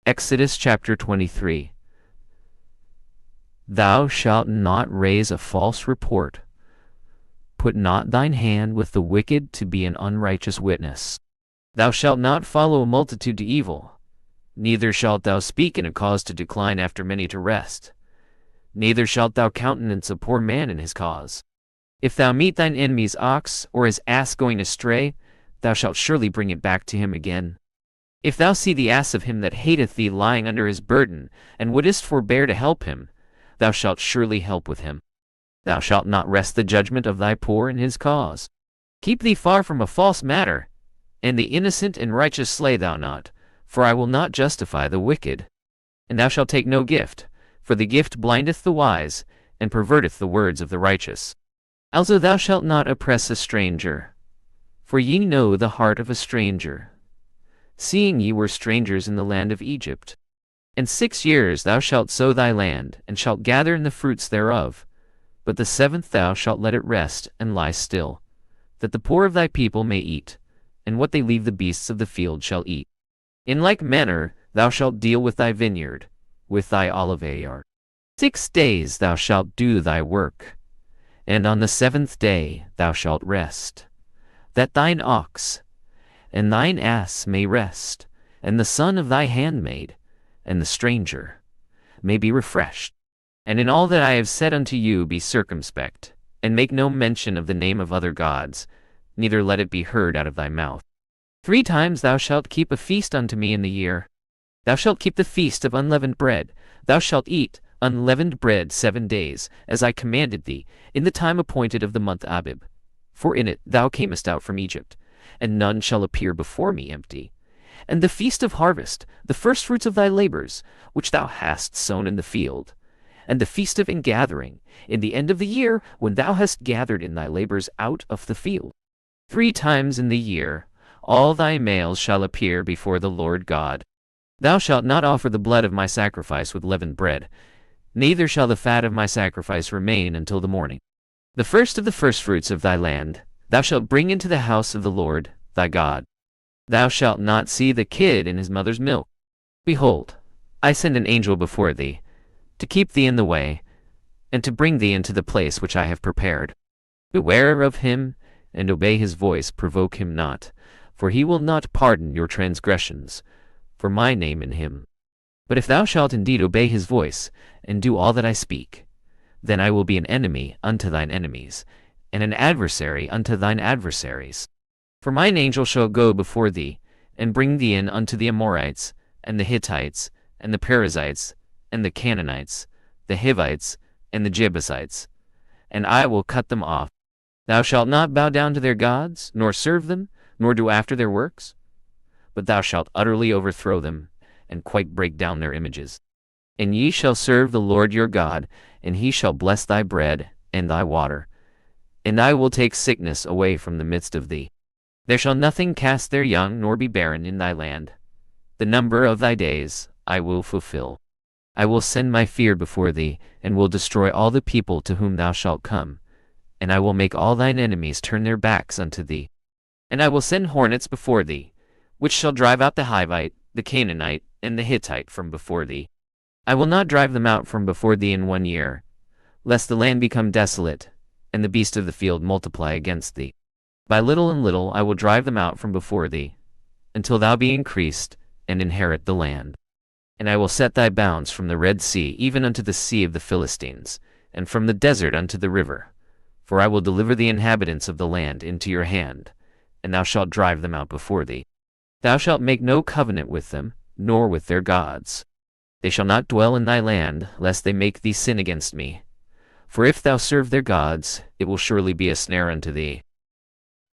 Exodus chapter 23. Thou shalt not raise a false report. Put not thine hand with the wicked to be an unrighteous witness. Thou shalt not follow a multitude to evil, neither shalt thou speak in a cause to decline after many to rest. Neither shalt thou countenance a poor man in his cause. If thou meet thine enemy's ox or his ass going astray, thou shalt surely bring it back to him again. If thou see the ass of him that hateth thee lying under his burden, and wouldest forbear to help him, thou shalt surely help with him. Thou shalt not wrest the judgment of thy poor in his cause. Keep thee far from a false matter, and the innocent and righteous slay thou not, for I will not justify the wicked. And thou shalt take no gift, for the gift blindeth the wise, and perverteth the words of the righteous. Also thou shalt not oppress a stranger, for ye know the heart of a stranger, seeing ye were strangers in the land of Egypt. And 6 years thou shalt sow thy land, and shalt gather in the fruits thereof. But the 7th thou shalt let it rest, and lie still, that the poor of thy people may eat, and what they leave the beasts of the field shall eat. In like manner thou shalt deal with thy vineyard, with thy oliveyard. 6 days thou shalt do thy work, and on the 7th day thou shalt rest, that thine ox and thine ass may rest, and the son of thy handmaid, and the stranger, may be refreshed. And in all that I have said unto you be circumspect, and make no mention of the name of other gods, neither let it be heard out of thy mouth. 3 times thou shalt keep a feast unto me in the year. Thou shalt keep the feast of unleavened bread. Thou shalt eat unleavened bread 7 days, as I commanded thee, in the time appointed of the month Abib. For in it thou camest out from Egypt, and none shall appear before me empty. And the feast of harvest, the firstfruits of thy labors, which thou hast sown in the field, and the feast of ingathering, in the end of the year, when thou hast gathered in thy labors out of the field. 3 times in the year all thy males shall appear before the Lord God. Thou shalt not offer the blood of my sacrifice with leavened bread, neither shall the fat of my sacrifice remain until the morning. The first of the firstfruits of thy land thou shalt bring into the house of the Lord thy God. Thou shalt not see the kid in his mother's milk. Behold, I send an angel before thee, to keep thee in the way, and to bring thee into the place which I have prepared. Beware of him, and obey his voice, provoke him not, for he will not pardon your transgressions, for my name in him. But if thou shalt indeed obey his voice, and do all that I speak, then I will be an enemy unto thine enemies, and an adversary unto thine adversaries. For mine angel shall go before thee, and bring thee in unto the Amorites, and the Hittites, and the Perizzites, and the Canaanites, the Hivites, and the Jebusites, and I will cut them off. Thou shalt not bow down to their gods, nor serve them, nor do after their works, but thou shalt utterly overthrow them, and quite break down their images. And ye shall serve the Lord your God, and he shall bless thy bread and thy water, and I will take sickness away from the midst of thee. There shall nothing cast their young, nor be barren in thy land. The number of thy days I will fulfill. I will send my fear before thee, and will destroy all the people to whom thou shalt come, and I will make all thine enemies turn their backs unto thee. And I will send hornets before thee, which shall drive out the Hivite, the Canaanite, and the Hittite from before thee. I will not drive them out from before thee in 1 year, lest the land become desolate, and the beasts of the field multiply against thee. By little and little I will drive them out from before thee, until thou be increased, and inherit the land. And I will set thy bounds from the Red Sea even unto the sea of the Philistines, and from the desert unto the river. For I will deliver the inhabitants of the land into your hand, and thou shalt drive them out before thee. Thou shalt make no covenant with them, nor with their gods. They shall not dwell in thy land, lest they make thee sin against me. For if thou serve their gods, it will surely be a snare unto thee.